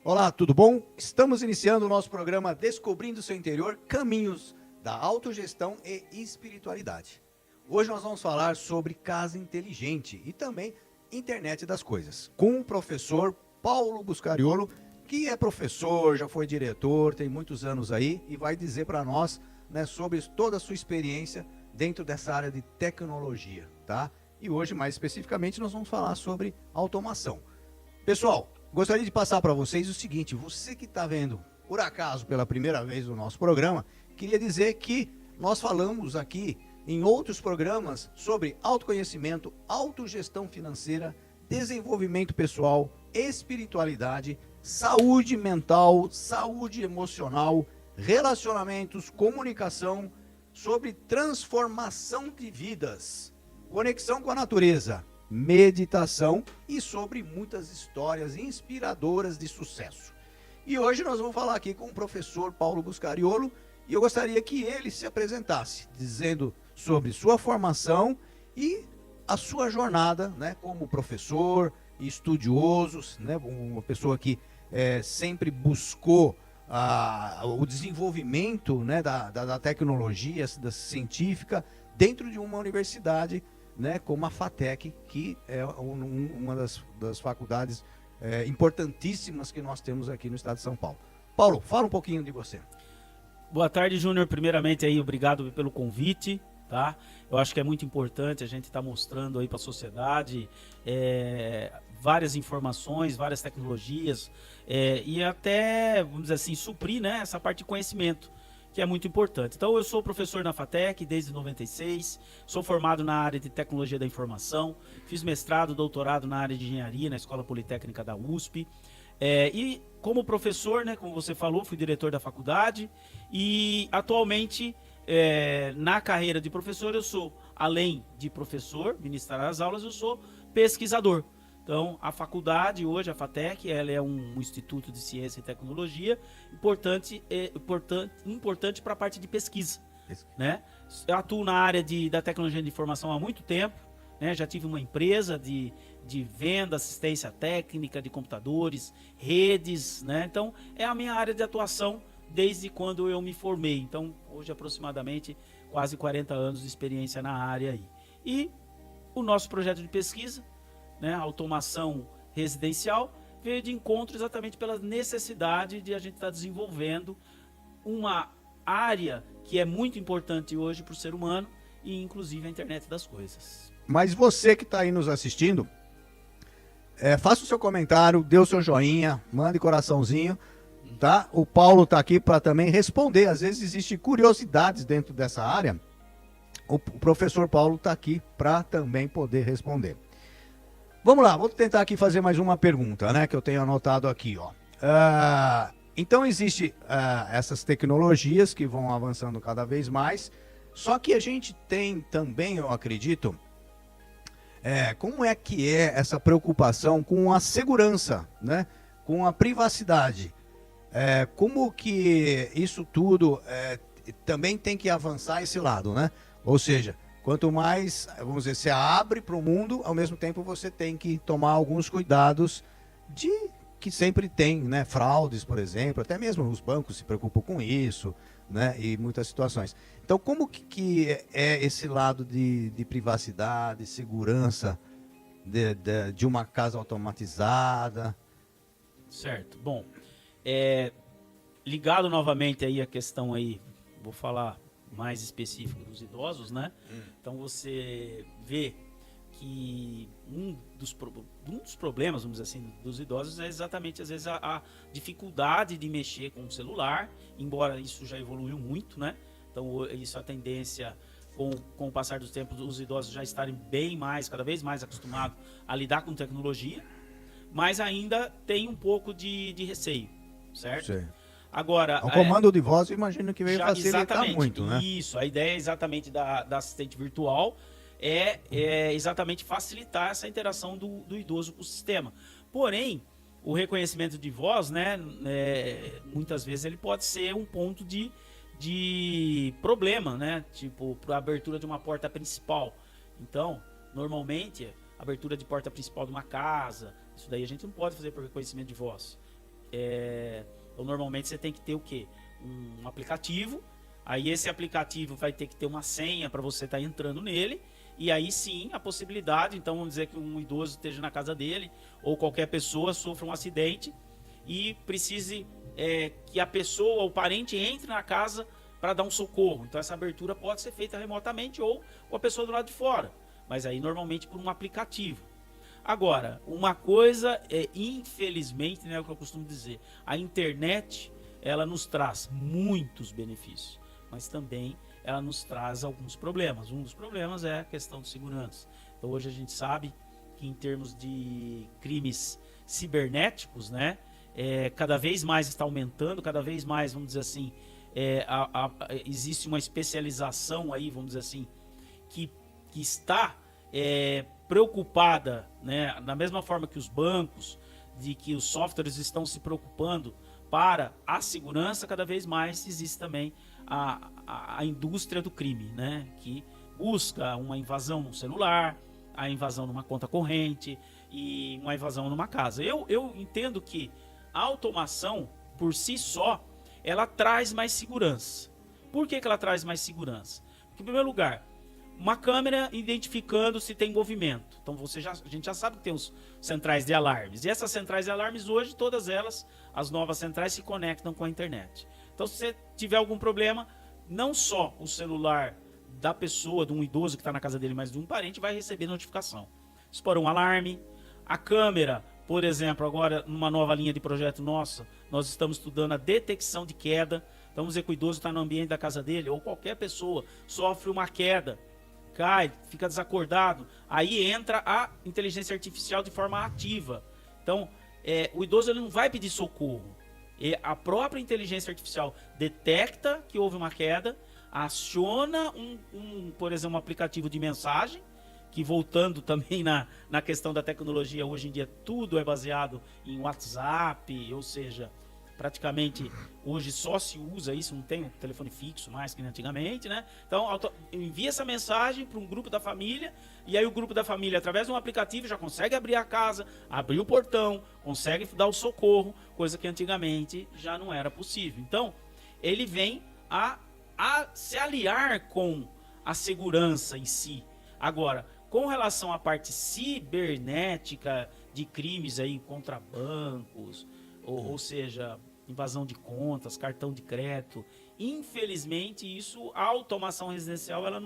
Olá, tudo bom? Estamos iniciando o nosso programa Descobrindo Seu Interior, Caminhos da Autogestão e Espiritualidade. Hoje nós vamos falar sobre casa inteligente e também internet das coisas, com o professor Paulo Buscariolo, que é professor, já foi diretor, tem muitos anos aí e vai dizer para nós, né, sobre toda a sua experiência dentro dessa área de tecnologia, tá? E hoje, mais especificamente, nós vamos falar sobre automação. Pessoal, gostaria de passar para vocês o seguinte: você que está vendo, por acaso, pela primeira vez o nosso programa, queria dizer que nós falamos aqui em outros programas sobre autoconhecimento, autogestão financeira, desenvolvimento pessoal, espiritualidade, saúde mental, saúde emocional, relacionamentos, comunicação, sobre transformação de vidas, conexão com a natureza, meditação e sobre muitas histórias inspiradoras de sucesso. E hoje nós vamos falar aqui com o professor Paulo Buscariolo e eu gostaria que ele se apresentasse, dizendo sobre sua formação e a sua jornada, né, como professor e estudioso, né, uma pessoa que sempre buscou o desenvolvimento, né, da tecnologia, da científica, dentro de uma universidade, né, como a FATEC, que é uma das faculdades importantíssimas que nós temos aqui no estado de São Paulo. Paulo, fala um pouquinho de você. Boa tarde, Júnior. Primeiramente aí, obrigado pelo convite, tá? Eu acho que é muito importante a gente estar mostrando aí para a sociedade várias informações, várias tecnologias e até, vamos dizer assim, suprir, né, essa parte de conhecimento, que é muito importante. Então, eu sou professor na FATEC desde 96, sou formado na área de tecnologia da informação, fiz mestrado, doutorado na área de engenharia na Escola Politécnica da USP, e como professor, né, como você falou, fui diretor da faculdade e atualmente, na carreira de professor, eu sou, além de professor, ministrar as aulas, eu sou pesquisador. Então, a faculdade hoje, a FATEC, ela é um instituto de ciência e tecnologia importante para a parte de pesquisa, né? Eu atuo na área da tecnologia de informação há muito tempo, né? Já tive uma empresa de venda, assistência técnica de computadores, redes, né? Então, é a minha área de atuação desde quando eu me formei. Então, hoje aproximadamente quase 40 anos de experiência na área aí. E o nosso projeto de pesquisa, né, a automação residencial, veio de encontro exatamente pela necessidade de a gente estar desenvolvendo uma área que é muito importante hoje para o ser humano e inclusive a internet das coisas. Mas você que está aí nos assistindo, faça o seu comentário, dê o seu joinha, mande coraçãozinho, tá? O Paulo está aqui para também responder. Às vezes existem curiosidades dentro dessa área. O professor Paulo está aqui para também poder responder. Vamos lá, vou tentar aqui fazer mais uma pergunta, né, que eu tenho anotado aqui, ó. Então existe essas tecnologias que vão avançando cada vez mais, só que a gente tem também, eu acredito, como é que é essa preocupação com a segurança, né, com a privacidade? Como que isso tudo também tem que avançar esse lado, né? Ou seja, quanto mais, vamos dizer, você abre para o mundo, ao mesmo tempo você tem que tomar alguns cuidados que sempre tem, né? Fraudes, por exemplo, até mesmo os bancos se preocupam com isso, né? E muitas situações. Então, como que é esse lado de privacidade, segurança de uma casa automatizada? Certo. Bom, ligado novamente aí a questão aí, vou falar mais específico dos idosos, né? Então você vê que um dos problemas, vamos dizer assim, dos idosos é exatamente, às vezes, a dificuldade de mexer com o celular, embora isso já evoluiu muito, né? Então, isso é a tendência, com o passar dos tempos, os idosos já estarem cada vez mais acostumados a lidar com tecnologia, mas ainda tem um pouco de receio, certo? Sim. Agora, o comando de voz, eu imagino que veio facilitar muito, né? Isso, a ideia exatamente da assistente virtual é exatamente facilitar essa interação do idoso com o sistema. Porém, o reconhecimento de voz, né, muitas vezes ele pode ser um ponto de problema, né? Tipo, para a abertura de uma porta principal. Então, normalmente, abertura de porta principal de uma casa, isso daí a gente não pode fazer por reconhecimento de voz. Então, normalmente você tem que ter o quê? Um aplicativo. Aí esse aplicativo vai ter que ter uma senha para você estar entrando nele. E aí sim, a possibilidade, então vamos dizer que um idoso esteja na casa dele, ou qualquer pessoa sofra um acidente e precise que a pessoa ou o parente entre na casa para dar um socorro. Então essa abertura pode ser feita remotamente ou com a pessoa do lado de fora, mas aí normalmente por um aplicativo. Agora, uma coisa infelizmente, né, é o que eu costumo dizer, a internet, ela nos traz muitos benefícios, mas também ela nos traz alguns problemas. Um dos problemas é a questão de segurança. Então hoje a gente sabe que em termos de crimes cibernéticos, né, cada vez mais está aumentando, cada vez mais, vamos dizer assim, existe uma especialização aí, vamos dizer assim, que está preocupada, né, da mesma forma que os bancos, de que os softwares estão se preocupando para a segurança, cada vez mais existe também a indústria do crime, né, que busca uma invasão no celular, a invasão numa conta corrente e uma invasão numa casa. Eu entendo que a automação, por si só, ela traz mais segurança. Por que ela traz mais segurança? Porque, em primeiro lugar, uma câmera identificando se tem movimento. Então a gente já sabe que tem os centrais de alarmes. E essas centrais de alarmes hoje, todas elas, as novas centrais, se conectam com a internet. Então se você tiver algum problema, não só o celular da pessoa, de um idoso que está na casa dele, mas de um parente, vai receber notificação. Estourou um alarme. A câmera, por exemplo, agora numa nova linha de projeto nossa, nós estamos estudando a detecção de queda. Então vamos dizer que o idoso está no ambiente da casa dele, ou qualquer pessoa sofre uma queda, cai, fica desacordado, aí entra a inteligência artificial de forma ativa. Então o idoso ele não vai pedir socorro, a própria inteligência artificial detecta que houve uma queda, aciona por exemplo, um aplicativo de mensagem, que voltando também na questão da tecnologia, hoje em dia tudo é baseado em WhatsApp, ou seja, praticamente hoje só se usa isso, não tem um telefone fixo mais que antigamente, né? Então envia essa mensagem para um grupo da família, e aí o grupo da família, através de um aplicativo, já consegue abrir a casa, abrir o portão, consegue dar o socorro, coisa que antigamente já não era possível. Então ele vem a se aliar com a segurança em si. Agora, com relação à parte cibernética de crimes aí contra bancos, ou seja, invasão de contas, cartão de crédito, infelizmente isso, a automação residencial, ela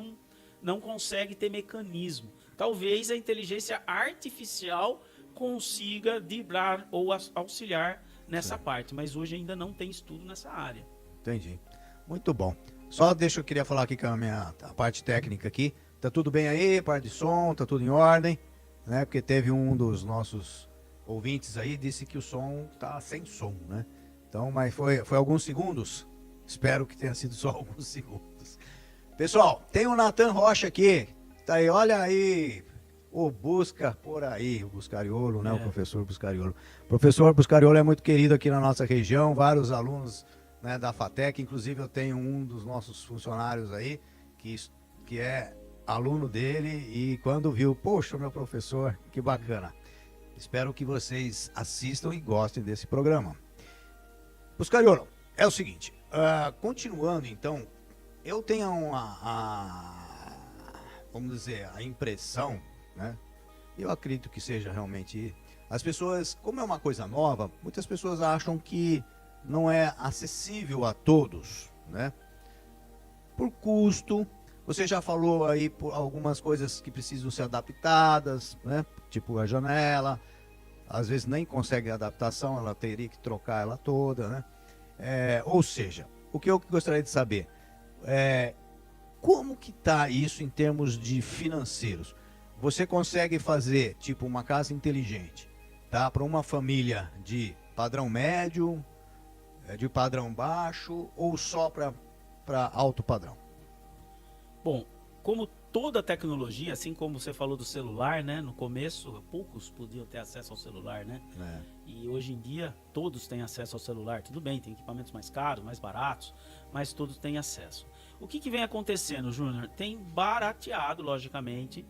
não consegue ter mecanismo. Talvez a inteligência artificial consiga driblar ou auxiliar nessa parte, mas hoje ainda não tem estudo nessa área. Entendi. Muito bom. Só eu queria falar aqui com a parte técnica aqui. Tá tudo bem aí, parte de som, tá tudo em ordem, né? Porque teve um dos nossos ouvintes aí, disse que o som tá sem som, né? Então, mas foi alguns segundos. Espero que tenha sido só alguns segundos. Pessoal, tem o Nathan Rocha aqui. Tá aí, olha aí. O Busca por aí, o Buscariolo, né? O professor Buscariolo. O professor Buscariolo é muito querido aqui na nossa região, vários alunos, né, da FATEC, inclusive eu tenho um dos nossos funcionários aí, que é aluno dele, e quando viu, poxa, meu professor, que bacana. Espero que vocês assistam e gostem desse programa. Buscariolo, é o seguinte, continuando então, eu tenho vamos dizer, a impressão, né? Eu acredito que seja realmente, as pessoas, como é uma coisa nova, muitas pessoas acham que não é acessível a todos, né? Por custo. Você já falou aí por algumas coisas que precisam ser adaptadas, né? Tipo a janela, às vezes nem consegue adaptação, ela teria que trocar ela toda, né? Ou seja, o que eu gostaria de saber como que tá isso em termos de financeiros? Você consegue fazer tipo uma casa inteligente, tá? Para uma família de padrão médio, de padrão baixo ou só para alto padrão? Bom, como toda tecnologia, assim como você falou do celular, né? No começo, poucos podiam ter acesso ao celular, né? E hoje em dia, todos têm acesso ao celular. Tudo bem, tem equipamentos mais caros, mais baratos, mas todos têm acesso. O que vem acontecendo, Júnior? Tem barateado, logicamente,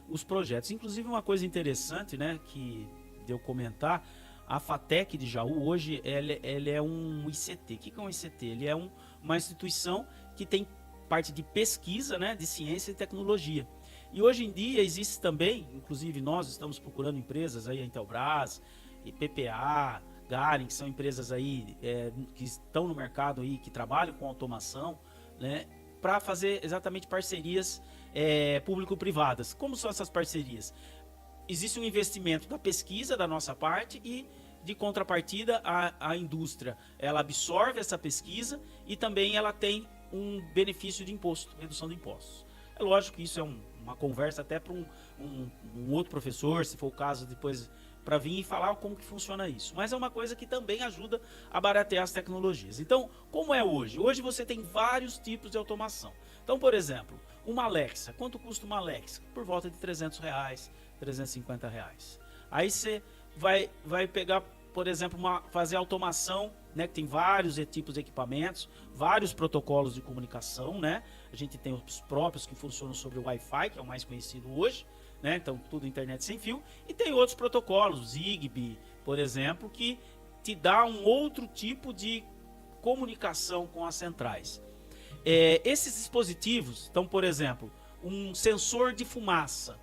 os projetos. Inclusive, uma coisa interessante, né? Que de eu comentar, A FATEC de Jaú, hoje, ele é um ICT. O que é um ICT? Ele é uma instituição que tem parte de pesquisa, né, de ciência e tecnologia. E hoje em dia existe também, inclusive nós estamos procurando empresas aí, a Intelbras, e PPA, Garen, que são empresas aí que estão no mercado aí, que trabalham com automação, né, para fazer exatamente parcerias público-privadas. Como são essas parcerias? Existe um investimento da pesquisa da nossa parte e, de contrapartida, a indústria ela absorve essa pesquisa e também ela tem um benefício de imposto, redução de impostos. É lógico que isso é uma conversa até para um outro professor, se for o caso, depois para vir e falar como que funciona isso. Mas é uma coisa que também ajuda a baratear as tecnologias. Então, como é hoje? Hoje você tem vários tipos de automação. Então, por exemplo, uma Alexa. Quanto custa uma Alexa? Por volta de R$300, R$350. Aí você vai pegar, por exemplo, fazer automação, né, que tem vários tipos de equipamentos, vários protocolos de comunicação, né? A gente tem os próprios que funcionam sobre o Wi-Fi, que é o mais conhecido hoje, né? Então, tudo internet sem fio. E tem outros protocolos, Zigbee, por exemplo, que te dá um outro tipo de comunicação com as centrais. Esses dispositivos, então, por exemplo, um sensor de fumaça.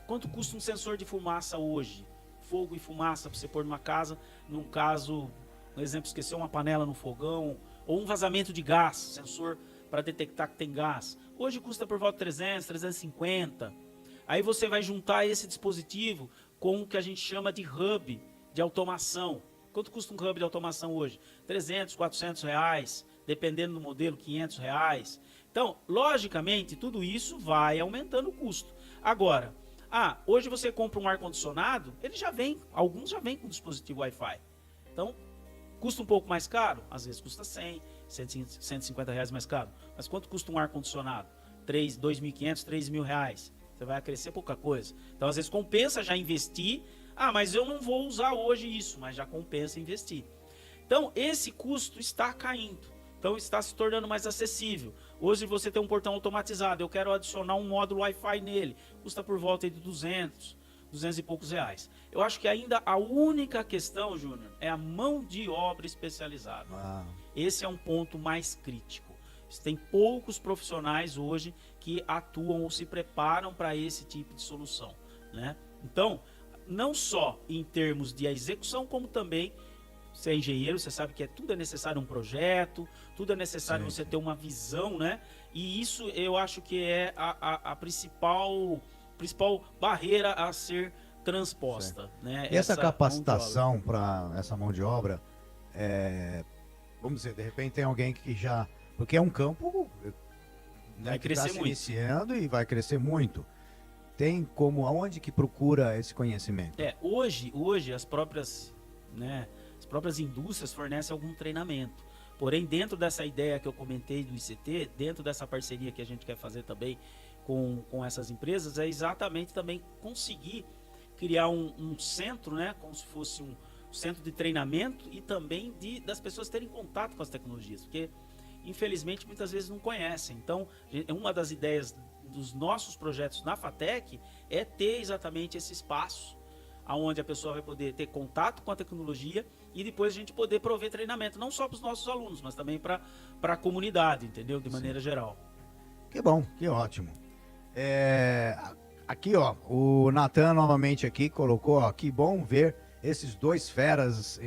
Quanto custa um sensor de fumaça hoje? Fogo e fumaça para você pôr numa casa, num caso, um exemplo, esqueceu uma panela no fogão, ou um vazamento de gás, sensor para detectar que tem gás. Hoje custa por volta de 300, 350. Aí você vai juntar esse dispositivo com o que a gente chama de hub de automação. Quanto custa um hub de automação hoje? 300, 400 reais, dependendo do modelo, 500 reais. Então, logicamente, tudo isso vai aumentando o custo. Agora, hoje você compra um ar-condicionado, alguns já vêm com dispositivo Wi-Fi. Então, custa um pouco mais caro? Às vezes custa 100, 150 reais mais caro. Mas quanto custa um ar-condicionado? 2.500, 3.000 reais. Você vai crescer pouca coisa. Então, às vezes, compensa já investir. Mas eu não vou usar hoje isso, mas já compensa investir. Então, esse custo está caindo. Então, está se tornando mais acessível. Hoje, você tem um portão automatizado. Eu quero adicionar um módulo Wi-Fi nele. Custa por volta de 200 e poucos reais. Eu acho que ainda a única questão, Júnior, é a mão de obra especializada. Esse é um ponto mais crítico. Tem poucos profissionais hoje que atuam ou se preparam para esse tipo de solução, né? Então, não só em termos de execução, como também, você é engenheiro, você sabe que tudo é necessário um projeto, tudo é necessário você ter uma visão, né? E isso eu acho que é a principal barreira a ser transposta, né? E essa capacitação para essa mão de obra, vamos dizer, de repente tem alguém que já... Porque é um campo, né, vai crescer muito. Iniciando e vai crescer muito. Tem como, aonde que procura esse conhecimento? Hoje as próprias indústrias fornecem algum treinamento. Porém, dentro dessa ideia que eu comentei do ICT, dentro dessa parceria que a gente quer fazer também com essas empresas, é exatamente também conseguir criar um centro, né, como se fosse um centro de treinamento e também das pessoas terem contato com as tecnologias, porque infelizmente muitas vezes não conhecem. Então, uma das ideias dos nossos projetos na FATEC é ter exatamente esse espaço onde a pessoa vai poder ter contato com a tecnologia e depois a gente poder prover treinamento, não só para os nossos alunos, mas também para a comunidade, entendeu? De maneira geral. Que bom, que ótimo. Aqui, ó, o Natan novamente aqui colocou, ó, que bom ver esses dois feras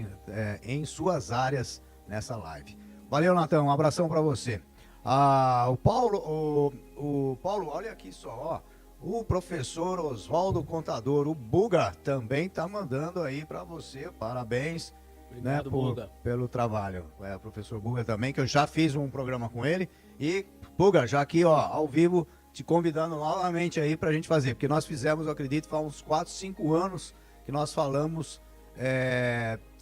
em suas áreas nessa live. Valeu, Natan, um abração para você. O Paulo, olha aqui só, ó, o professor Oswaldo Contador, o Buga, também tá mandando aí para você, parabéns. Obrigado, né, Buga. pelo trabalho. O professor Buga também, que eu já fiz um programa com ele. E, Buga, já aqui, ó, ao vivo, te convidando novamente aí pra gente fazer, porque nós fizemos, eu acredito, faz uns 4, 5 anos que nós falamos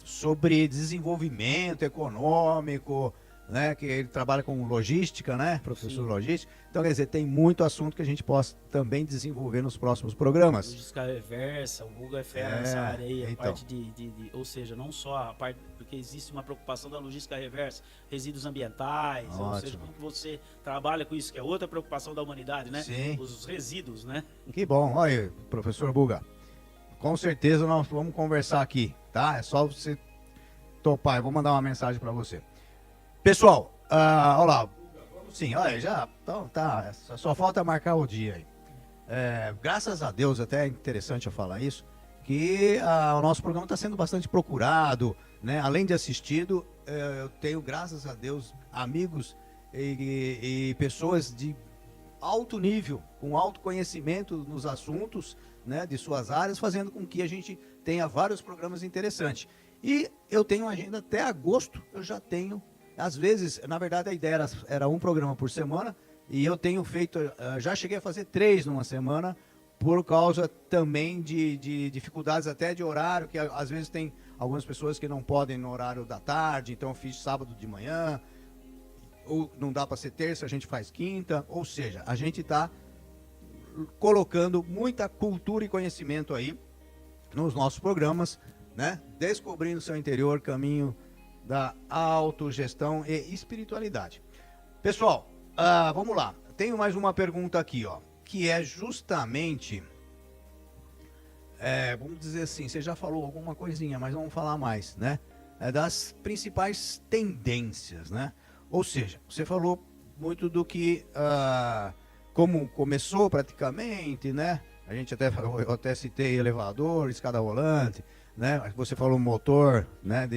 sobre desenvolvimento econômico, né, que ele trabalha com logística, né, professor logística. Então, quer dizer, tem muito assunto que a gente possa também desenvolver nos próximos programas. Logística reversa, o Google é fera nessa área aí, a parte ou seja, não só a parte, porque existe uma preocupação da logística reversa, resíduos ambientais, ou seja, como que você trabalha com isso, que é outra preocupação da humanidade, né? Sim. Os resíduos, né? Que bom, olha aí, professor Buga. Com certeza nós vamos conversar aqui. tá? É só você topar. Eu vou mandar uma mensagem para você. Pessoal, olha lá. Sim, olha, já tá. Só falta marcar o dia aí. Graças a Deus, até é interessante eu falar isso, que o nosso programa está sendo bastante procurado, né? Além de assistido, eu tenho, graças a Deus, amigos e pessoas de alto nível, com alto conhecimento nos assuntos, né, de suas áreas, fazendo com que a gente tenha vários programas interessantes. E eu tenho agenda até agosto, eu já tenho, às vezes, na verdade a ideia era um programa por semana, e eu tenho feito, já cheguei a fazer 3 numa semana, por causa também de dificuldades até de horário, que às vezes tem algumas pessoas que não podem no horário da tarde, então eu fiz sábado de manhã, ou não dá para ser terça, a gente faz quinta, ou seja, a gente está colocando muita cultura e conhecimento aí nos nossos programas, né? Descobrindo seu interior, caminho da autogestão e espiritualidade. Pessoal, vamos lá. Tenho mais uma pergunta aqui, ó, que é justamente, vamos dizer assim, você já falou alguma coisinha, mas vamos falar mais, né? Das principais tendências, né? Ou seja, você falou muito do que, como começou praticamente, né? A gente eu até citei elevador, escada rolante, né? Você falou motor, né?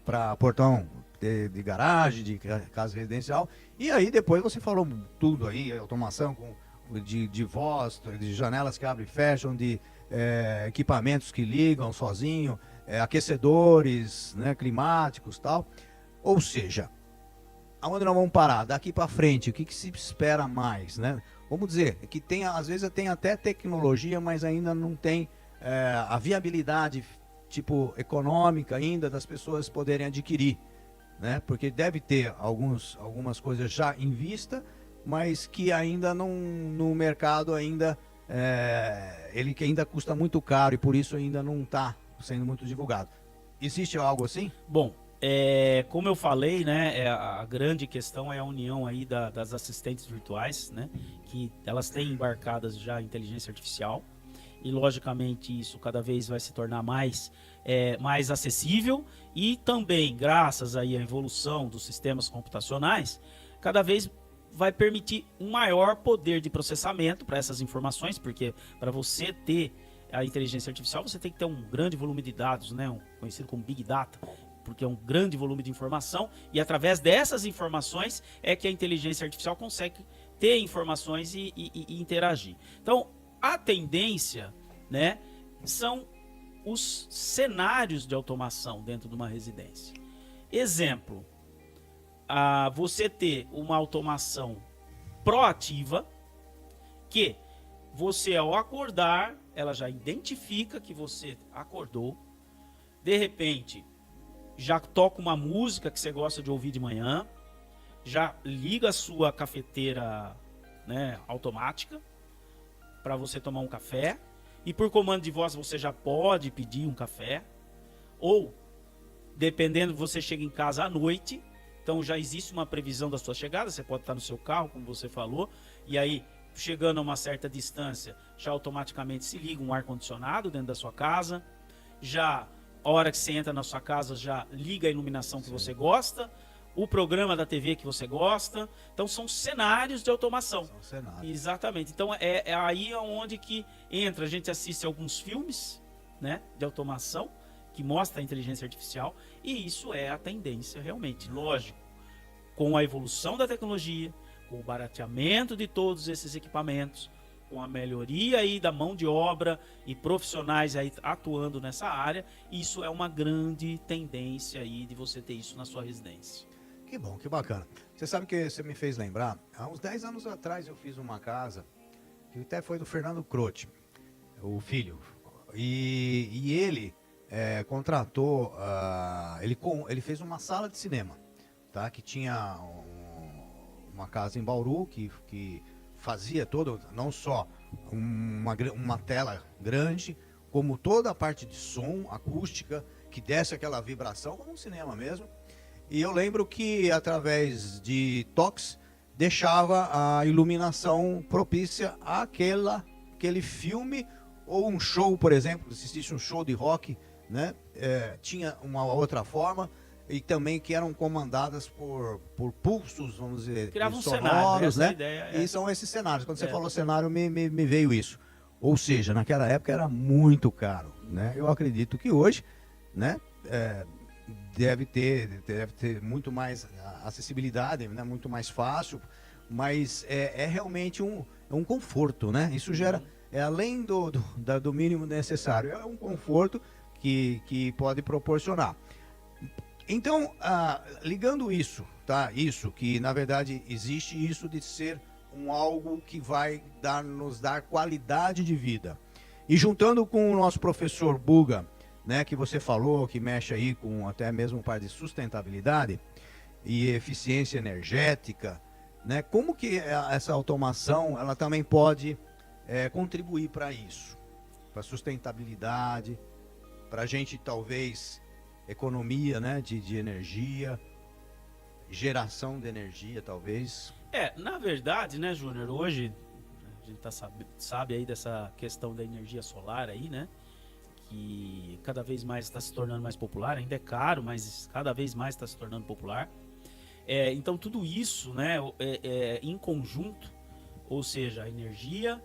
Para portão de garagem, de casa residencial. E aí depois você falou tudo aí, automação de voz, de janelas que abrem e fecham, de equipamentos que ligam sozinho, aquecedores, né? Climáticos, tal. Ou seja, aonde nós vamos parar? Daqui para frente, o que se espera mais, né? Vamos dizer, que às vezes tem até tecnologia, mas ainda não tem a viabilidade, tipo, econômica ainda das pessoas poderem adquirir, né? Porque deve ter algumas coisas já em vista, mas que ainda não, no mercado ainda, ele que ainda custa muito caro e por isso ainda não está sendo muito divulgado. Existe algo assim? Bom, como eu falei, né, a grande questão é a união aí das assistentes virtuais, né, que elas têm embarcadas já a inteligência artificial e logicamente isso cada vez vai se tornar mais acessível e também graças aí à evolução dos sistemas computacionais, cada vez vai permitir um maior poder de processamento para essas informações, porque para você ter a inteligência artificial você tem que ter um grande volume de dados, né, conhecido como Big Data, porque é um grande volume de informação e através dessas informações é que a inteligência artificial consegue ter informações e interagir. Então, a tendência, né, são os cenários de automação dentro de uma residência. Exemplo, você ter uma automação proativa que você, ao acordar, ela já identifica que você acordou, de repente já toca uma música que você gosta de ouvir de manhã, já liga a sua cafeteira, né, automática para você tomar um café e por comando de voz você já pode pedir um café ou, dependendo, você chega em casa à noite, então já existe uma previsão da sua chegada, você pode estar no seu carro, como você falou, e aí chegando a uma certa distância já automaticamente se liga um ar-condicionado dentro da sua casa, já a hora que você entra na sua casa já liga a iluminação que você gosta, o programa da TV que você gosta. Então são cenários de automação. São cenários. Exatamente. Então é aí onde que entra. A gente assiste alguns filmes, né, de automação que mostra a inteligência artificial e isso é a tendência realmente. Lógico, com a evolução da tecnologia, com o barateamento de todos esses equipamentos, com a melhoria aí da mão de obra e profissionais aí atuando nessa área, isso é uma grande tendência aí de você ter isso na sua residência. Que bom, que bacana. Você sabe que você me fez lembrar, há uns 10 anos atrás eu fiz uma casa, que até foi do Fernando Croce, o filho, e ele contratou, ele fez uma sala de cinema, tá? Que tinha uma casa em Bauru, que fazia todo, não só uma tela grande, como toda a parte de som, acústica, que desce aquela vibração, como um cinema mesmo. E eu lembro que através de toques deixava a iluminação propícia àquele filme ou um show, por exemplo, se assiste um show de rock, né? Tinha uma outra forma e também que eram comandadas por pulsos, vamos dizer, Criava um sonoros, cenário, né? essa ideia E são esses cenários. Quando você É. falou cenário, me veio isso. Ou seja, naquela época era muito caro, né? Eu acredito que hoje, né? Deve ter muito mais acessibilidade, né? Muito mais fácil, mas é realmente um conforto, né? Isso gera, além do mínimo necessário, é um conforto que pode proporcionar. Então, ligando isso, tá? Isso, que na verdade existe isso de ser algo que vai nos dar qualidade de vida. E juntando com o nosso professor Buga, né, que você falou, que mexe aí com até mesmo parte de sustentabilidade e eficiência energética, né? Como que essa automação ela também pode contribuir para isso, para sustentabilidade, para a gente talvez economia, né, de energia, geração de energia, talvez. Na verdade, né, Júnior, hoje a gente sabe aí dessa questão da energia solar aí, né, que cada vez mais está se tornando mais popular, ainda é caro, mas cada vez mais está se tornando popular. Então tudo isso, né, em conjunto, ou seja, a energia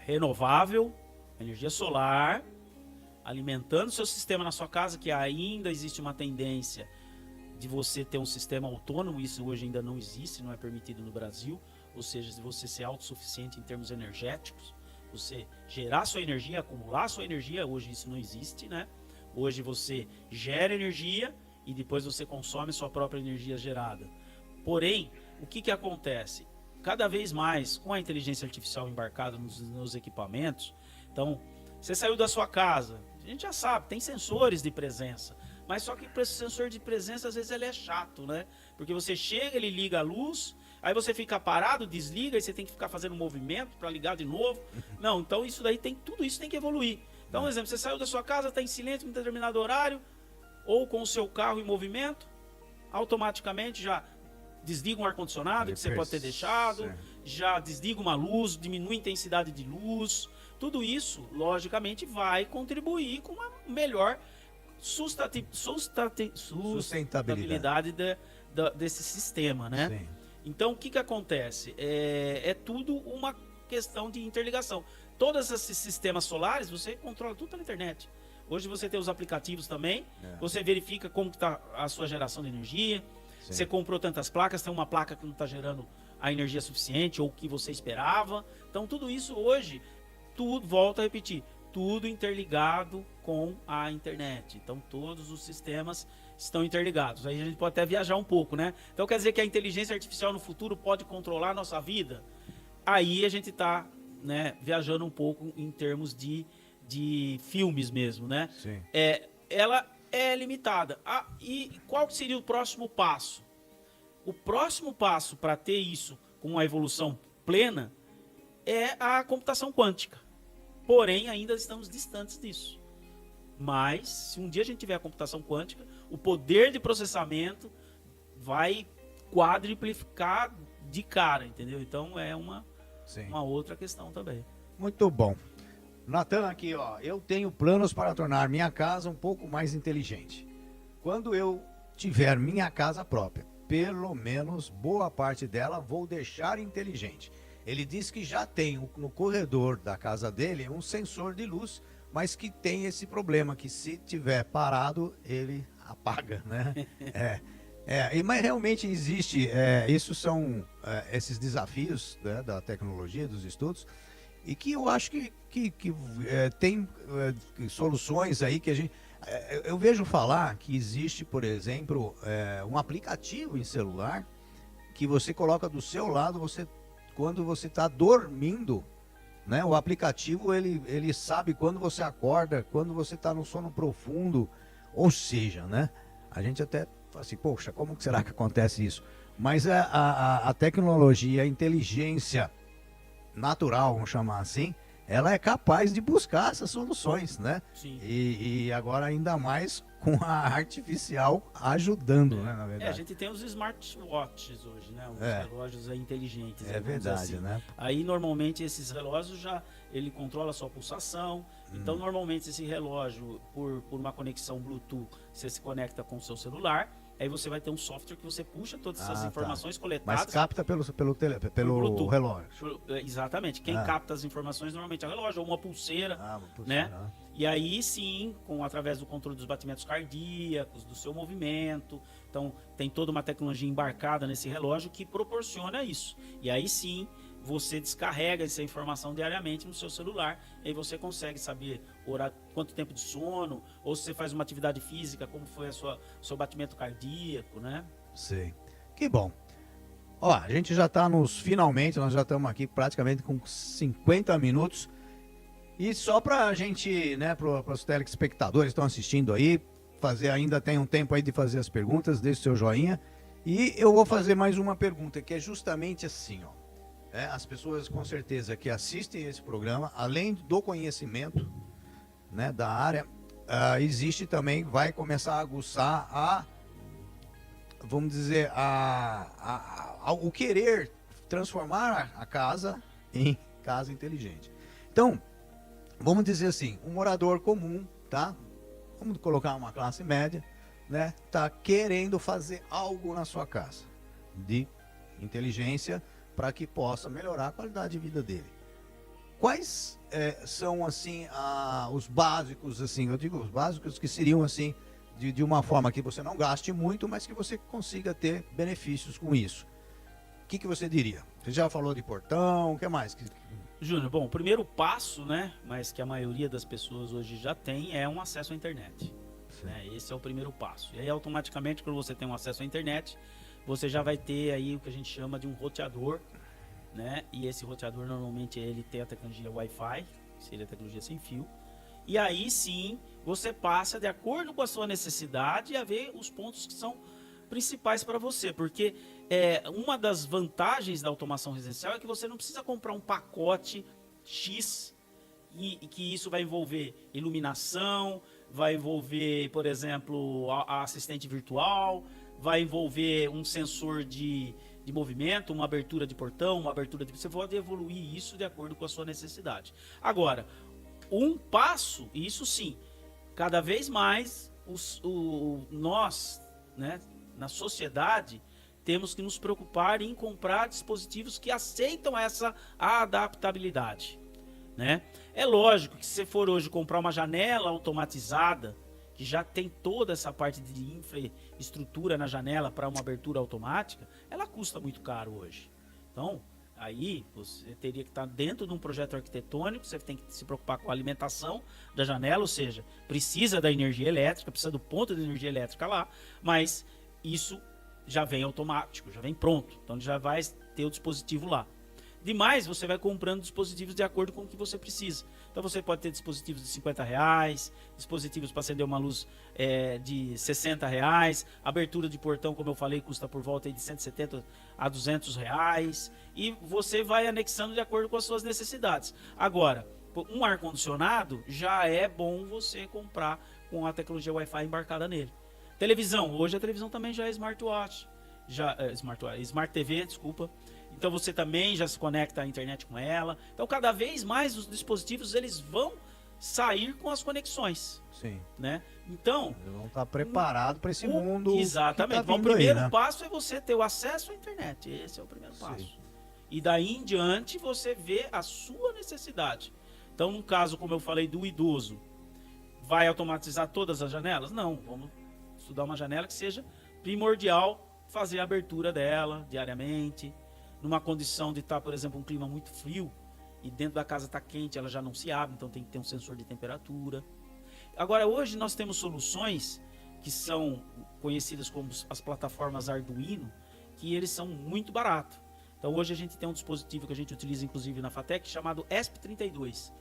renovável, energia solar, alimentando seu sistema na sua casa, que ainda existe uma tendência de você ter um sistema autônomo, isso hoje ainda não existe, não é permitido no Brasil, ou seja, de você ser autossuficiente em termos energéticos, você gerar sua energia, acumular sua energia, hoje isso não existe, né? Hoje você gera energia e depois você consome sua própria energia gerada. Porém, o que acontece? Cada vez mais, com a inteligência artificial embarcada nos equipamentos, então, você saiu da sua casa, a gente já sabe, tem sensores de presença, mas só que esse sensor de presença, às vezes, ele é chato, né? Porque você chega, ele liga a luz, aí você fica parado, desliga, e você tem que ficar fazendo movimento para ligar de novo. Não, então isso daí tudo isso tem que evoluir. Então, por exemplo, você saiu da sua casa, está em silêncio em determinado horário, ou com o seu carro em movimento, automaticamente já desliga um ar-condicionado que você pode ter deixado, já desliga uma luz, diminui a intensidade de luz. Tudo isso, logicamente, vai contribuir com uma melhor sustentabilidade desse sistema, né? Sim. Então, o que acontece? É tudo uma questão de interligação. Todos esses sistemas solares, você controla tudo pela internet. Hoje você tem os aplicativos também, você verifica como está a sua geração de energia, você comprou tantas placas, tem uma placa que não está gerando a energia suficiente ou o que você esperava. Então, tudo isso hoje, volto a repetir, tudo interligado com a internet. Então, todos os sistemas estão interligados. Aí a gente pode até viajar um pouco, né? Então, quer dizer que a inteligência artificial no futuro pode controlar a nossa vida? Aí a gente está, né, viajando um pouco em termos de filmes mesmo, né? Sim. Ela é limitada. E qual seria o próximo passo? O próximo passo para ter isso com uma evolução plena é a computação quântica. Porém, ainda estamos distantes disso. Mas, se um dia a gente tiver a computação quântica, o poder de processamento vai quadriplicar de cara, entendeu? Então, é uma outra questão também. Muito bom. Natan, aqui, ó, eu tenho planos para tornar minha casa um pouco mais inteligente. Quando eu tiver minha casa própria, pelo menos boa parte dela vou deixar inteligente. Ele diz que já tem no corredor da casa dele um sensor de luz, mas que tem esse problema, que se tiver parado, ele apaga, né? Mas realmente existe, isso são esses desafios, né, da tecnologia, dos estudos, e que eu acho que tem soluções aí que a gente... Eu vejo falar que existe, por exemplo, um aplicativo em celular que você coloca do seu lado, quando você está dormindo, né? O aplicativo ele sabe quando você acorda, quando você está no sono profundo, ou seja, né? A gente até fala assim, poxa, como que será que acontece isso? Mas a tecnologia, a inteligência natural, vamos chamar assim, ela é capaz de buscar essas soluções, né? Sim. E agora ainda mais com a artificial ajudando, né, na verdade. A gente tem os smartwatches hoje, né? Os relógios inteligentes. É verdade, assim, né? Aí, normalmente, esses relógios ele controla a sua pulsação, Então, normalmente, esse relógio, por uma conexão Bluetooth, você se conecta com o seu celular, aí você vai ter um software que você puxa todas essas informações coletadas. Mas capta pelo Bluetooth. relógio. Exatamente. Quem capta as informações normalmente é o relógio, ou uma pulseira, Uma pulseira, né? E aí sim, através do controle dos batimentos cardíacos, do seu movimento. Então, tem toda uma tecnologia embarcada nesse relógio que proporciona isso. E aí sim, você descarrega essa informação diariamente no seu celular, e aí você consegue saber quanto tempo de sono, ou se você faz uma atividade física, como foi o seu batimento cardíaco, né? Sei. Que bom. Ó, a gente já está finalmente, nós já estamos aqui praticamente com 50 minutos. E só para a gente, né, para os telespectadores que estão assistindo aí, ainda tem um tempo aí de fazer as perguntas, deixe o seu joinha. E eu vou fazer mais uma pergunta, que é justamente assim, ó. As pessoas com certeza que assistem esse programa, além do conhecimento, né, da área, existe também, vai começar a aguçar vamos dizer, o querer transformar a casa em casa inteligente. Então, vamos dizer assim, um morador comum, tá? Vamos colocar uma classe média, né? Tá querendo fazer algo na sua casa de inteligência para que possa melhorar a qualidade de vida dele. Quais são, assim, os básicos, assim, eu digo os básicos que seriam, assim, de uma forma que você não gaste muito, mas que você consiga ter benefícios com isso. O que você diria? Você já falou de portão, o que mais? Júnior, bom, o primeiro passo, né, mas que a maioria das pessoas hoje já tem, é um acesso à internet. Né? Esse é o primeiro passo. E aí, automaticamente, quando você tem um acesso à internet, você já vai ter aí o que a gente chama de um roteador, né? E esse roteador, normalmente, ele tem a tecnologia Wi-Fi, seria a tecnologia sem fio. E aí, sim, você passa, de acordo com a sua necessidade, a ver os pontos que são principais para você. Porque uma das vantagens da automação residencial é que você não precisa comprar um pacote X e que isso vai envolver iluminação, vai envolver, por exemplo, a assistente virtual, vai envolver um sensor de movimento, uma abertura de portão, uma abertura de... Você pode evoluir isso de acordo com a sua necessidade. Agora, um passo, isso sim, cada vez mais nós, né, na sociedade, temos que nos preocupar em comprar dispositivos que aceitam essa adaptabilidade. Né? É lógico que se você for hoje comprar uma janela automatizada, que já tem toda essa parte de infraestrutura na janela para uma abertura automática, ela custa muito caro hoje. Então, aí você teria que estar dentro de um projeto arquitetônico, você tem que se preocupar com a alimentação da janela, ou seja, precisa da energia elétrica, precisa do ponto de energia elétrica lá, mas isso já vem automático, já vem pronto, então já vai ter o dispositivo lá. Demais, você vai comprando dispositivos de acordo com o que você precisa. Então você pode ter dispositivos de R$50, dispositivos para acender uma luz de R$60, abertura de portão, como eu falei, custa por volta de R$170 a R$200, e você vai anexando de acordo com as suas necessidades. Agora, um ar-condicionado já é bom você comprar com a tecnologia Wi-Fi embarcada nele. Televisão, hoje a televisão também já é smartwatch, Smart TV, desculpa. Então você também já se conecta à internet com ela. Então cada vez mais os dispositivos eles vão sair com as conexões. Sim. Né? Então eles vão estar preparados para esse mundo. Exatamente. Que tá o primeiro aí, né? passo é você ter o acesso à internet. Esse é o primeiro passo. Sim. E daí em diante você vê a sua necessidade. Então no caso, como eu falei, do idoso, vai automatizar todas as janelas? Não. Vamos estudar uma janela que seja primordial fazer a abertura dela diariamente. Numa condição de estar, por exemplo, um clima muito frio e dentro da casa está quente, ela já não se abre, então tem que ter um sensor de temperatura. Agora, hoje nós temos soluções que são conhecidas como as plataformas Arduino, que eles são muito baratos. Então hoje a gente tem um dispositivo que a gente utiliza inclusive na FATEC, chamado ESP32.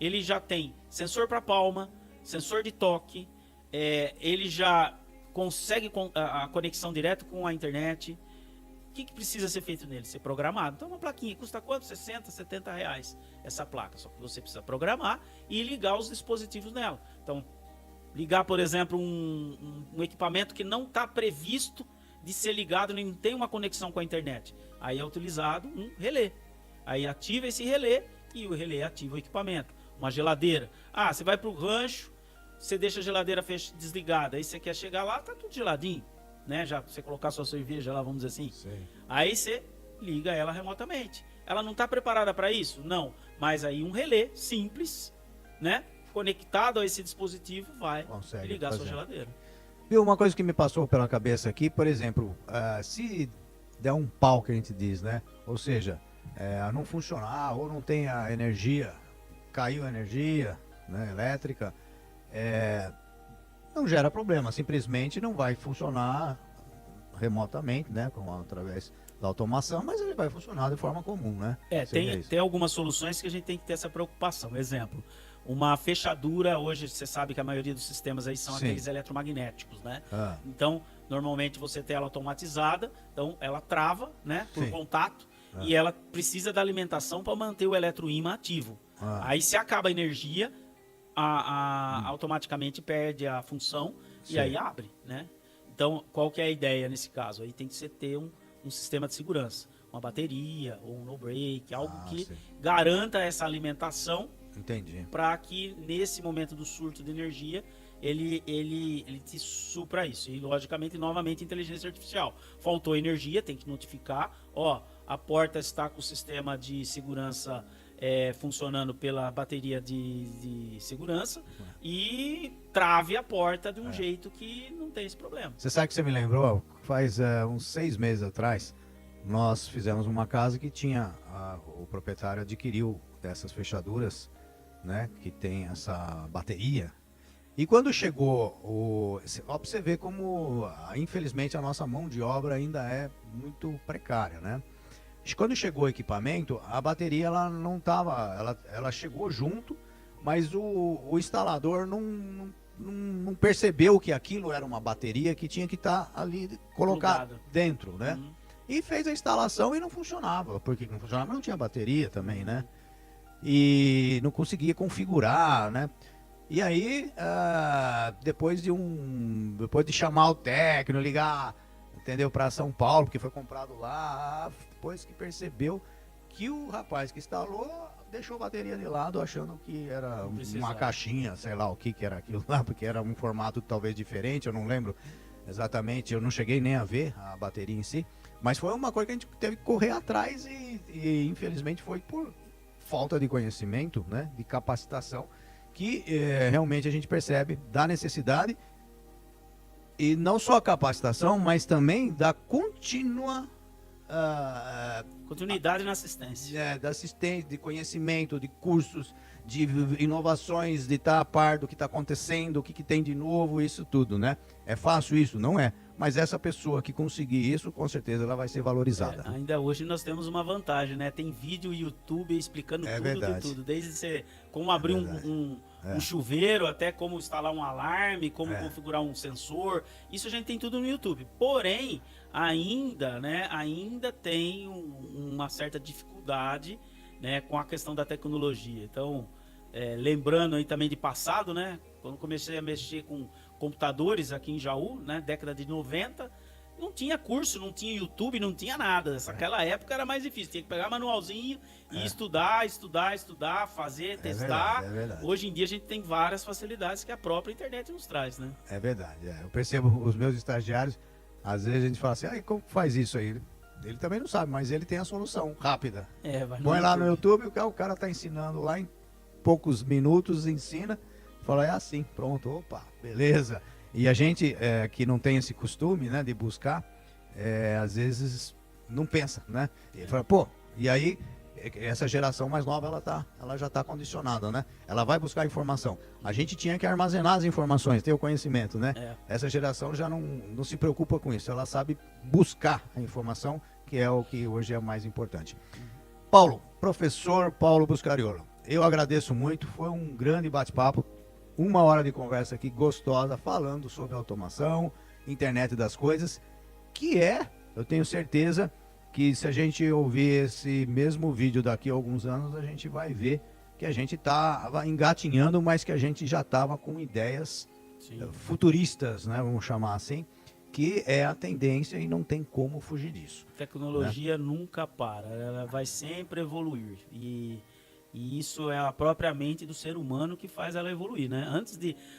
Ele já tem sensor para palma, sensor de toque, ele já consegue a conexão direto com a internet. O que precisa ser feito nele? Ser programado. Então uma plaquinha custa quanto? 60, 70 reais essa placa. Só que você precisa programar e ligar os dispositivos nela. Então, ligar, por exemplo, um equipamento que não está previsto de ser ligado, nem tem uma conexão com a internet. Aí é utilizado um relé. Aí ativa esse relé e o relé ativa o equipamento. uma geladeira. Ah, você vai pro rancho, você deixa a geladeira desligada, aí você quer chegar lá, tá tudo geladinho, né? Já você colocar sua cerveja lá, vamos dizer assim. Sim. Aí você liga ela remotamente. Ela não está preparada para isso? Não. Mas aí um relé simples, né? Conectado a esse dispositivo vai Consegue ligar a sua fazer. geladeira. Viu, uma coisa que me passou pela cabeça aqui, por exemplo, se der um pau que a gente diz, né? Ou seja, não funcionar ou não tem a energia, caiu a energia, né, elétrica, não gera problema, simplesmente não vai funcionar remotamente, né, através da automação, mas ele vai funcionar de forma comum, né? Seria isso. Tem algumas soluções que a gente tem que ter essa preocupação. Exemplo, uma fechadura, hoje você sabe que a maioria dos sistemas aí são Sim. aqueles eletromagnéticos, né? Ah, Então, normalmente você tem ela automatizada, então ela trava, né, por Sim. contato, e ela precisa da alimentação para manter o eletroímã ativo. Aí se acaba a energia, automaticamente perde a função Sim. e aí abre, né? Então, qual que é a ideia nesse caso? Aí tem que ser ter um sistema de segurança, uma bateria ou um no-break, algo que sim. garanta essa alimentação Entendi. para que nesse momento do surto de energia ele te supra isso. E logicamente, novamente, inteligência artificial. Faltou energia, tem que notificar. Ó, a porta está com o sistema de segurança funcionando pela bateria de segurança e trave a porta de um jeito que não tem esse problema. Você sabe que você me lembrou? Faz uns 6 meses atrás, nós fizemos uma casa que tinha, o proprietário adquiriu dessas fechaduras, né, que tem essa bateria. E quando chegou, ó, pra você ver como, infelizmente, a nossa mão de obra ainda é muito precária, né? Quando chegou o equipamento, a bateria ela não estava, ela chegou junto, mas o instalador não percebeu que aquilo era uma bateria que tinha que estar ali colocado Plugado. dentro, né? E fez a instalação e não funcionava, porque não funcionava, não tinha bateria também, né? E não conseguia configurar, né? E aí, depois de chamar o técnico, ligar, entendeu, para São Paulo, porque foi comprado lá, depois que percebeu que o rapaz que instalou deixou a bateria de lado, achando que era uma caixinha, sei lá o que era aquilo lá, porque era um formato talvez diferente, eu não lembro exatamente, eu não cheguei nem a ver a bateria em si, mas foi uma coisa que a gente teve que correr atrás e infelizmente foi por falta de conhecimento, né, de capacitação, que realmente a gente percebe da necessidade, e não só a capacitação, mas também da contínua continuidade na assistência. da assistência, de conhecimento, de cursos, de inovações, de estar a par do que está acontecendo, o que tem de novo, isso tudo, né? É fácil isso? Não é. Mas essa pessoa que conseguir isso, com certeza ela vai ser valorizada. Ainda hoje nós temos uma vantagem, né? Tem vídeo YouTube explicando tudo verdade. de tudo. Desde você como abrir um chuveiro, até como instalar um alarme, como configurar um sensor. Isso a gente tem tudo no YouTube. Porém, ainda tem uma certa dificuldade, né, com a questão da tecnologia. Então, lembrando aí também de passado, né? Quando comecei a mexer com computadores aqui em Jaú, né, década de 90, não tinha curso, não tinha YouTube, não tinha nada. Naquela época era mais difícil, tinha que pegar manualzinho e estudar, fazer, testar. É verdade. Hoje em dia a gente tem várias facilidades que a própria internet nos traz, né? É verdade. Eu percebo os meus estagiários, às vezes a gente fala assim, como faz isso aí? Ele também não sabe, mas ele tem a solução rápida. Vai Põe lá no YouTube, o cara está ensinando lá em poucos minutos, ensina, fala, é assim, pronto, opa, beleza. E a gente que não tem esse costume, né, de buscar, às vezes não pensa, né? E fala, e aí essa geração mais nova ela já está condicionada, né? Ela vai buscar informação. A gente tinha que armazenar as informações, ter o conhecimento, né? Essa geração já não se preocupa com isso, ela sabe buscar a informação, que é o que hoje é mais importante. Professor Paulo Buscariolo, eu agradeço muito, foi um grande bate-papo, 1 hora de conversa aqui gostosa, falando sobre automação, internet das coisas, que eu tenho certeza que se a gente ouvir esse mesmo vídeo daqui a alguns anos, a gente vai ver que a gente estava engatinhando, mas que a gente já estava com ideias futuristas, né, vamos chamar assim, que é a tendência e não tem como fugir disso. Tecnologia nunca para, ela vai sempre evoluir. E E isso é a própria mente do ser humano que faz ela evoluir, né?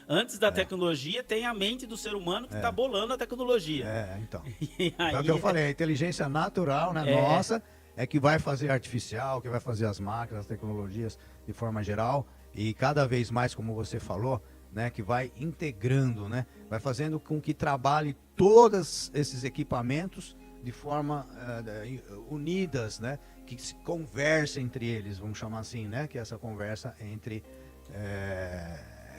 Antes da tecnologia, tem a mente do ser humano que está bolando a tecnologia. Então. E aí, É o que eu falei, a inteligência natural, né, nossa, é que vai fazer artificial, que vai fazer as máquinas, as tecnologias de forma geral, e cada vez mais, como você falou, né, que vai integrando, né, vai fazendo com que trabalhe todos esses equipamentos de forma unidas, né, que se conversa entre eles, vamos chamar assim, né, que essa conversa entre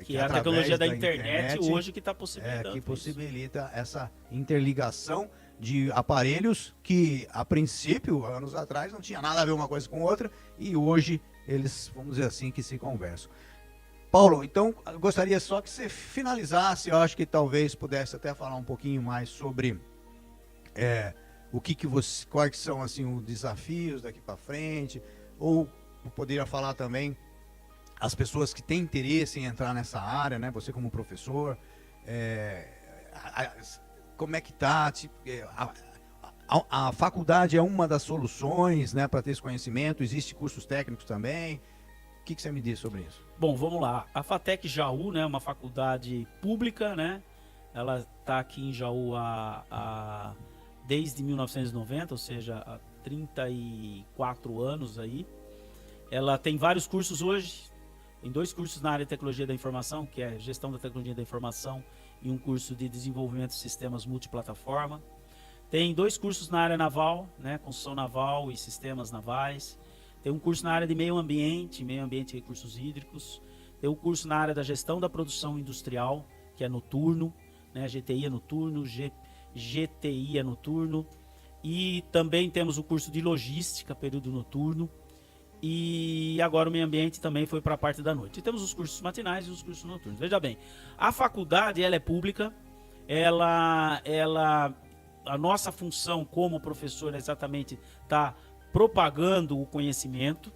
que é a tecnologia da internet hoje que está possibilitando que possibilita essa interligação de aparelhos que, a princípio, anos atrás, não tinha nada a ver uma coisa com outra, e hoje eles, vamos dizer assim, que se conversam. Paulo, então, eu gostaria só que você finalizasse, eu acho que talvez pudesse até falar um pouquinho mais sobre o que você, quais são assim os desafios daqui para frente, ou poderia falar também as pessoas que têm interesse em entrar nessa área, né? Você como professor, como é que tá? Tipo, a faculdade é uma das soluções, né, para ter esse conhecimento. Existem cursos técnicos também. O que você me diz sobre isso? Bom, vamos lá. A FATEC Jaú, né, é uma faculdade pública, né? Ela está aqui em Jaú desde 1990, ou seja, há 34 anos aí. Ela tem vários cursos hoje. Tem 2 cursos na área de tecnologia da informação, que é gestão da tecnologia da informação, e um curso de desenvolvimento de sistemas multiplataforma. Tem 2 cursos na área naval, né, construção naval e sistemas navais. Tem um curso na área de meio ambiente e recursos hídricos. Tem um curso na área da gestão da produção industrial, que é noturno, né, GTI é noturno, GTI é noturno. E também temos o curso de logística, período noturno. E agora o meio ambiente também foi para a parte da noite. E temos os cursos matinais e os cursos noturnos. Veja bem, a faculdade ela é pública, a nossa função como professor é exatamente tá propagando o conhecimento.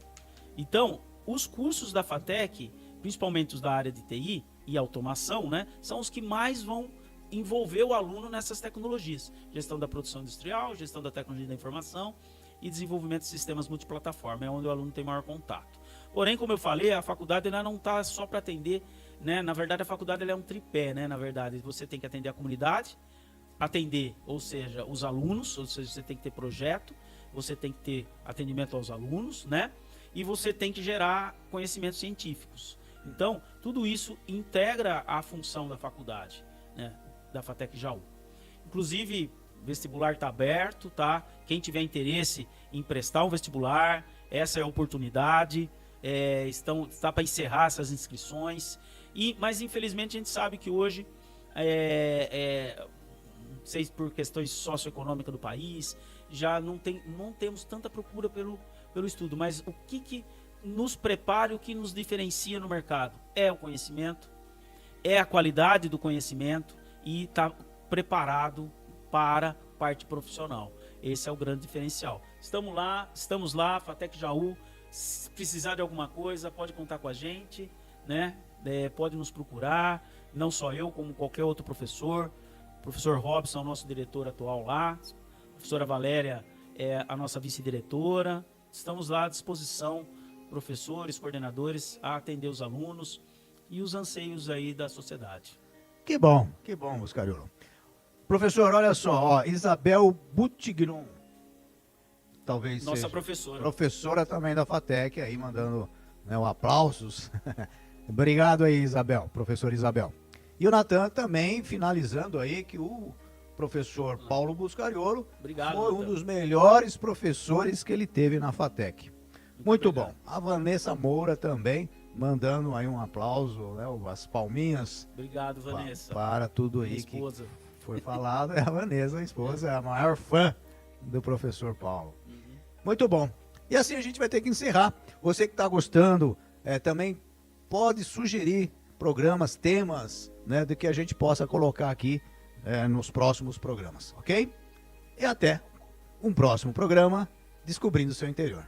Então, os cursos da FATEC, principalmente os da área de TI e automação, né, são os que mais vão envolver o aluno nessas tecnologias. Gestão da produção industrial, gestão da tecnologia da informação e desenvolvimento de sistemas multiplataforma, é onde o aluno tem maior contato. Porém, como eu falei, a faculdade ainda não está só para atender, né? Na verdade, a faculdade ela é um tripé, né? Na verdade, você tem que atender a comunidade, atender, ou seja, os alunos, ou seja, você tem que ter projeto, você tem que ter atendimento aos alunos, né? E você tem que gerar conhecimentos científicos. Então, tudo isso integra a função da faculdade, né? Da FATEC Jaú. Inclusive, o vestibular está aberto, tá? Quem tiver interesse em prestar um vestibular, essa é a oportunidade. Está para encerrar essas inscrições. Mas infelizmente a gente sabe que hoje, não sei por questões socioeconômicas do país, já não temos tanta procura pelo estudo. Mas o que nos prepara, o que nos diferencia no mercado? É o conhecimento, é a qualidade do conhecimento e estar preparado para a parte profissional. Esse é o grande diferencial. Estamos lá, FATEC Jaú. Se precisar de alguma coisa, pode contar com a gente, né? Pode nos procurar, não só eu, como qualquer outro professor. O professor Robson, nosso diretor atual lá, a professora Valéria é a nossa vice-diretora. Estamos lá à disposição, professores, coordenadores, a atender os alunos e os anseios aí da sociedade. Que bom, Buscariolo. Professor, olha só, Isabel Butignon, talvez nossa seja professora também da FATEC, aí mandando, né, aplausos. Obrigado aí, Isabel, professor Isabel. E o Natan também finalizando aí que o professor Paulo Buscariolo foi um dos melhores professores que ele teve na FATEC. Muito bom. A Vanessa Moura também mandando aí um aplauso, né, as palminhas. Obrigado, Vanessa. Para tudo aí esposa. Que foi falado. É a Vanessa, a esposa, é a maior fã do professor Paulo. Muito bom. E assim a gente vai ter que encerrar. Você que está gostando, também pode sugerir programas, temas, né, do que a gente possa colocar aqui nos próximos programas, ok? E até um próximo programa Descobrindo o Seu Interior.